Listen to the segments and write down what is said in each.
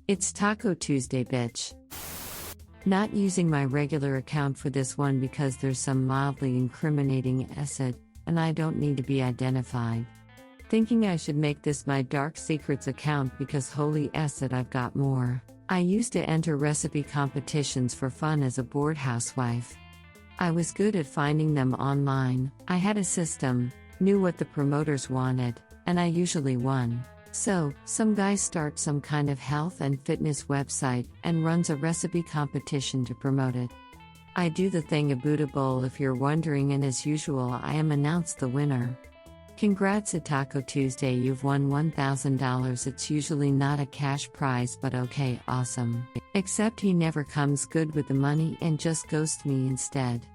It's Taco Tuesday, bitch. Not using my regular account for this one because there's some mildly incriminating acid, and I don't need to be identified. Thinking I should make this my dark secrets account because holy acid, I've got more. I used to enter recipe competitions for fun as a bored housewife. I was good at finding them online, I had a system, knew what the promoters wanted, and I usually won. So, some guy starts some kind of health and fitness website and runs a recipe competition to promote it. I do the thing aboutable if you're wondering, and as usual I am announced the winner. Congrats at Taco Tuesday, you've won $1,000. It's usually not a cash prize, but okay, awesome. Except he never comes good with the money and just ghosts me instead.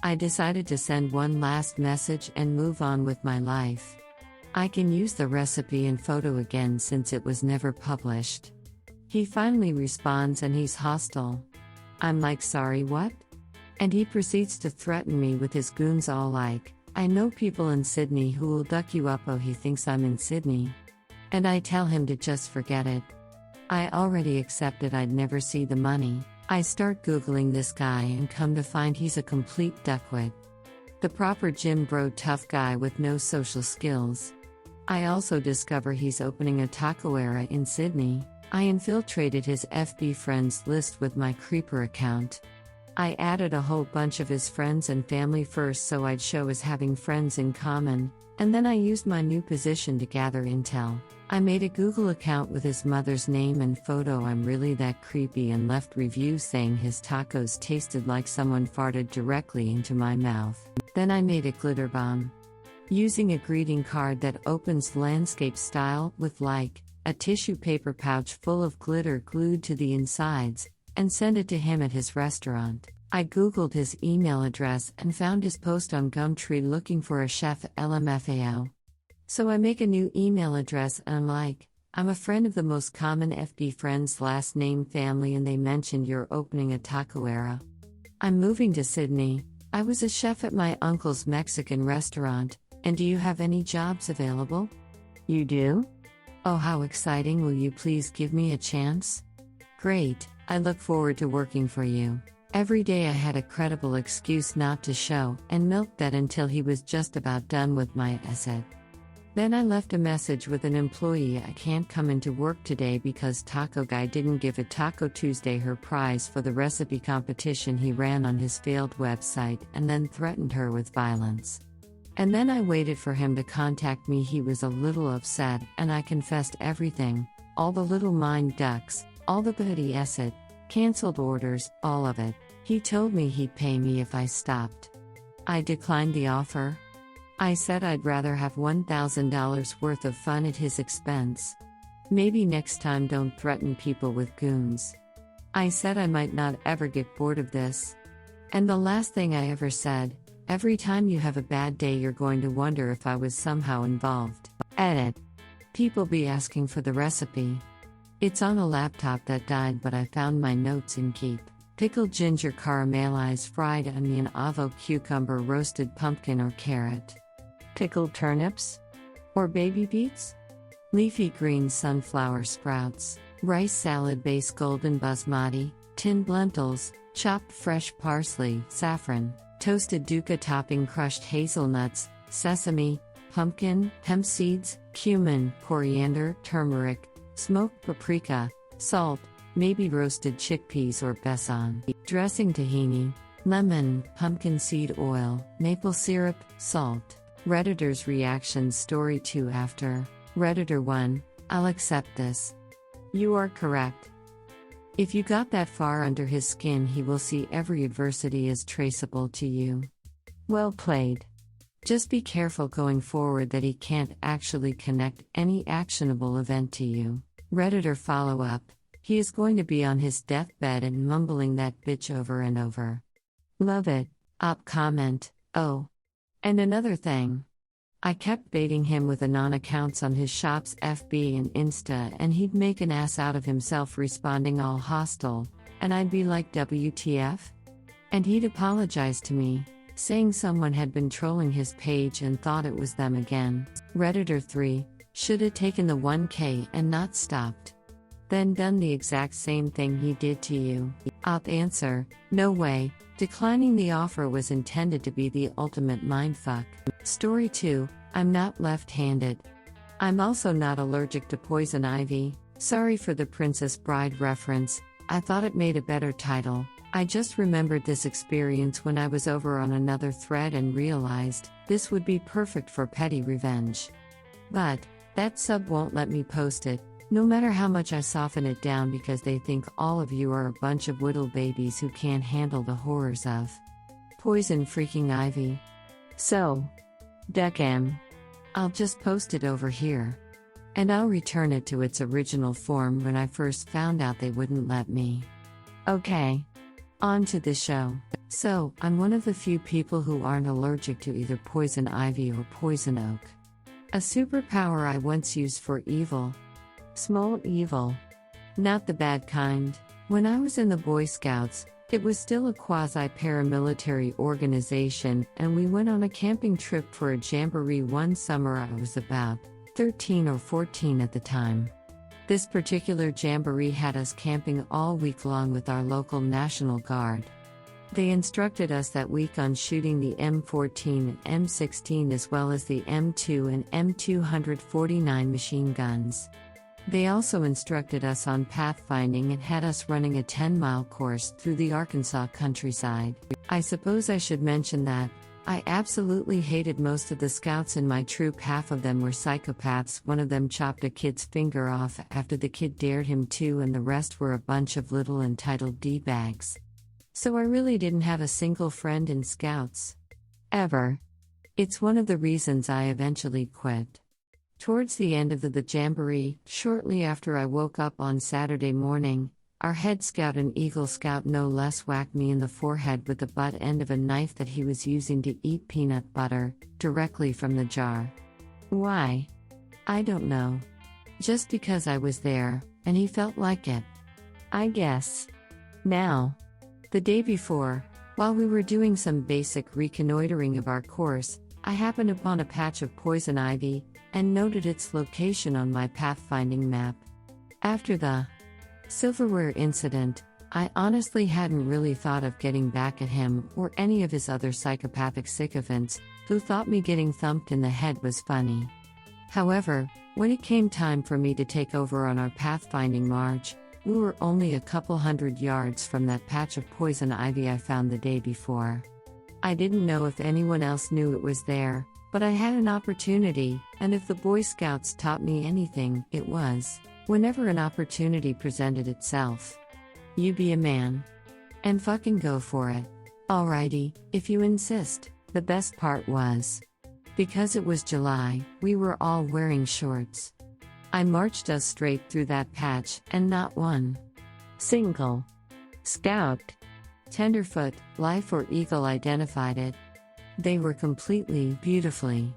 I decided to send one last message and move on with my life. I can use the recipe and photo again since it was never published. He finally responds and he's hostile. I'm like, sorry, what? And he proceeds to threaten me with his goons, all like, I know people in Sydney who will duck you up. Oh, he thinks I'm in Sydney. And I tell him to just forget it. I already accepted I'd never see the money. I start Googling this guy and come to find he's a complete duckwit. The proper gym bro tough guy with no social skills. I also discover he's opening a tacoera in Sydney. I infiltrated his FB friends list with my creeper account. I added a whole bunch of his friends and family first so I'd show as having friends in common, and then I used my new position to gather intel. I made a Google account with his mother's name and photo. I'm really that creepy, and left reviews saying his tacos tasted like someone farted directly into my mouth. Then I made a glitter bomb. Using a greeting card that opens landscape style with like a tissue paper pouch full of glitter glued to the insides, and send it to him at his restaurant. I googled his email address and found his post on Gumtree looking for a chef LMFAO. So I make a new email address and I'm like, I'm a friend of the most common FB friends last name family, and they mentioned you're opening a tacoera. I'm moving to Sydney. I was a chef at my uncle's Mexican restaurant, and do you have any jobs available? You do? Oh, how exciting, will you please give me a chance? Great, I look forward to working for you. Every day I had a credible excuse not to show, and milked that until he was just about done with my essay. Then I left a message with an employee, I can't come into work today because Taco Guy didn't give a Taco Tuesday her prize for the recipe competition he ran on his failed website, and then threatened her with violence. And then I waited for him to contact me. He was a little upset, and I confessed everything, all the little mind ducks, all the petty acid, cancelled orders, all of it. He told me he'd pay me if I stopped. I declined the offer. I said I'd rather have $1,000 worth of fun at his expense. Maybe next time don't threaten people with goons. I said I might not ever get bored of this. And the last thing I ever said, every time you have a bad day you're going to wonder if I was somehow involved. Edit. People be asking for the recipe. It's on a laptop that died, but I found my notes in Keep. Pickled ginger, caramelized fried onion, avo, cucumber, roasted pumpkin or carrot. Pickled turnips? Or baby beets? Leafy green sunflower sprouts. Rice salad base, golden basmati, tinned lentils, chopped fresh parsley, saffron, toasted dukkha topping, crushed hazelnuts, sesame, pumpkin, hemp seeds, cumin, coriander, turmeric, smoked paprika, salt, maybe roasted chickpeas or besan. Dressing, tahini, lemon, pumpkin seed oil, maple syrup, salt. Redditor's reaction story 2 after. Redditor 1, I'll accept this. You are correct. If you got that far under his skin, he will see every adversity is traceable to you. Well played. Just be careful going forward that he can't actually connect any actionable event to you. Redditor follow-up, he is going to be on his deathbed and mumbling that bitch over and over. Love it. Op comment, oh. And another thing. I kept baiting him with anon accounts on his shop's FB and Insta, and he'd make an ass out of himself responding all hostile, and I'd be like, WTF? And he'd apologize to me, saying someone had been trolling his page and thought it was them again. Redditor 3, shoulda taken the 1K and not stopped. Then done the exact same thing he did to you? Op answer, no way. Declining the offer was intended to be the ultimate mindfuck. Story 2, I'm not left-handed. I'm also not allergic to poison ivy. Sorry for the Princess Bride reference, I thought it made a better title. I just remembered this experience when I was over on another thread and realized this would be perfect for petty revenge. But that sub won't let me post it, no matter how much I soften it down, because they think all of you are a bunch of whittle babies who can't handle the horrors of poison freaking ivy. So, Decam. I'll just post it over here. And I'll return it to its original form when I first found out they wouldn't let me. Okay. On to the show. So, I'm one of the few people who aren't allergic to either poison ivy or poison oak. A superpower I once used for evil. Small evil. Not the bad kind. When I was in the Boy Scouts, it was still a quasi-paramilitary organization, and we went on a camping trip for a jamboree one summer. I was about 13 or 14 at the time. This particular jamboree had us camping all week long with our local National Guard. They instructed us that week on shooting the M14 and M16 as well as the M2 and M249 machine guns. They also instructed us on pathfinding and had us running a 10-mile course through the Arkansas countryside. I suppose I should mention that I absolutely hated most of the scouts in my troop. Half of them were psychopaths. One of them chopped a kid's finger off after the kid dared him to, and the rest were a bunch of little entitled D-bags. So I really didn't have a single friend in scouts. Ever. It's one of the reasons I eventually quit. Towards the end of the jamboree, shortly after I woke up on Saturday morning, our head scout and Eagle Scout no less whacked me in the forehead with the butt end of a knife that he was using to eat peanut butter, directly from the jar. Why? I don't know. Just because I was there, and he felt like it. I guess. Now. The day before, while we were doing some basic reconnoitering of our course, I happened upon a patch of poison ivy, and noted its location on my pathfinding map. After the silverware incident, I honestly hadn't really thought of getting back at him or any of his other psychopathic sycophants, who thought me getting thumped in the head was funny. However, when it came time for me to take over on our pathfinding march, we were only a couple hundred yards from that patch of poison ivy I found the day before. I didn't know if anyone else knew it was there, but I had an opportunity, and if the Boy Scouts taught me anything, it was, whenever an opportunity presented itself, you be a man. And fucking go for it. Alrighty, if you insist. The best part was, because it was July, we were all wearing shorts. I marched us straight through that patch, and not one single scout, tenderfoot, life or eagle identified it. They were completely, beautifully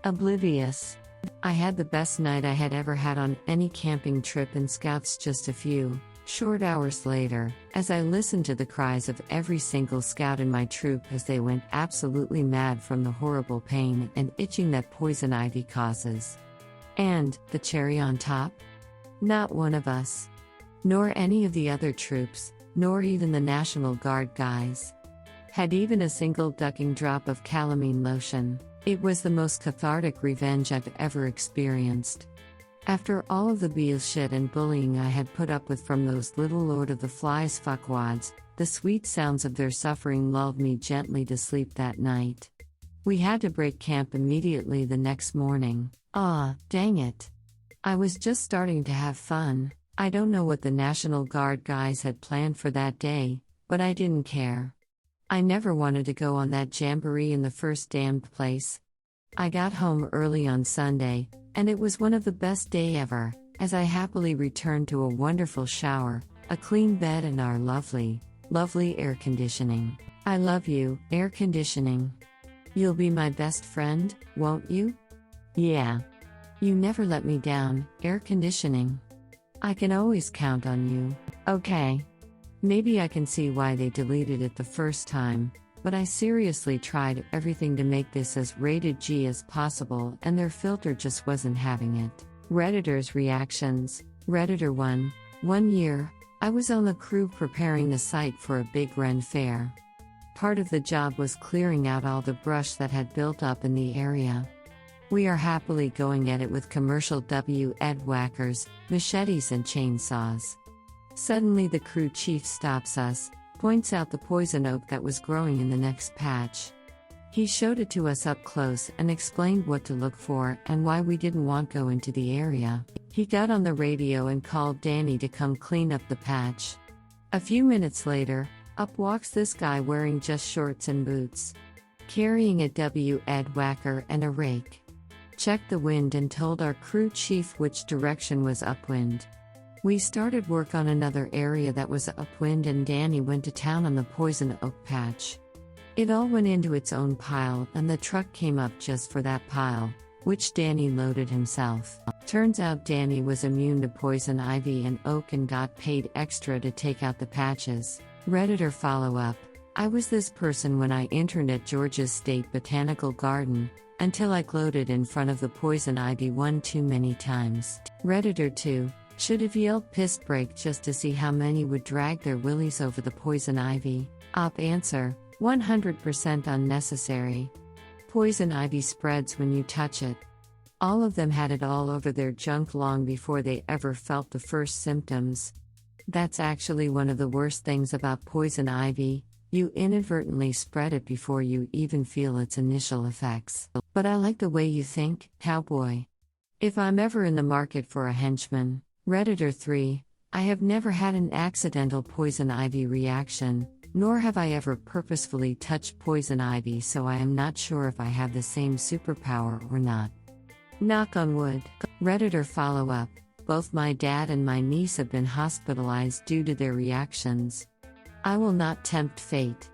oblivious. I had the best night I had ever had on any camping trip in scouts. Just a few short hours later, as I listened to the cries of every single scout in my troop as they went absolutely mad from the horrible pain and itching that poison ivy causes. And, the cherry on top? Not one of us. Nor any of the other troops, nor even the National Guard guys, had even a single ducking drop of calamine lotion. It was the most cathartic revenge I've ever experienced. After all of the bullshit and bullying I had put up with from those little Lord of the Flies fuckwads, the sweet sounds of their suffering lulled me gently to sleep that night. We had to break camp immediately the next morning. Dang it. I was just starting to have fun. I don't know what the National Guard guys had planned for that day, but I didn't care. I never wanted to go on that jamboree in the first damned place. I got home early on Sunday, and it was one of the best days ever, as I happily returned to a wonderful shower, a clean bed and our lovely, lovely air conditioning. I love you, air conditioning. You'll be my best friend, won't you? Yeah. You never let me down, air conditioning. I can always count on you. Okay. Maybe I can see why they deleted it the first time, but I seriously tried everything to make this as rated G as possible, and their filter just wasn't having it. Redditors' reactions. Redditor 1, One year, I was on the crew preparing the site for a big Ren fair. Part of the job was clearing out all the brush that had built up in the area. We are happily going at it with commercial wood whackers, machetes and chainsaws. Suddenly the crew chief stops us, points out the poison oak that was growing in the next patch. He showed it to us up close and explained what to look for and why we didn't want to go into the area. He got on the radio and called Danny to come clean up the patch. A few minutes later, up walks this guy wearing just shorts and boots, carrying a wood whacker and a rake. Checked the wind and told our crew chief which direction was upwind. We started work on another area that was upwind and Danny went to town on the poison oak patch. It all went into its own pile and the truck came up just for that pile, which Danny loaded himself. Turns out Danny was immune to poison ivy and oak and got paid extra to take out the patches. Redditor follow-up: I was this person when I interned at Georgia's State Botanical Garden, until I gloated in front of the poison ivy one too many times. Redditor 2: should have yelled piss break just to see how many would drag their willies over the poison ivy. Op answer: 100% unnecessary. Poison ivy spreads when you touch it. All of them had it all over their junk long before they ever felt the first symptoms. That's actually one of the worst things about poison ivy, you inadvertently spread it before you even feel its initial effects. But I like the way you think, cowboy. If I'm ever in the market for a henchman. Redditor 3: I have never had an accidental poison ivy reaction, nor have I ever purposefully touched poison ivy, so I am not sure if I have the same superpower or not. Knock on wood. Redditor follow-up: both my dad and my niece have been hospitalized due to their reactions. I will not tempt fate.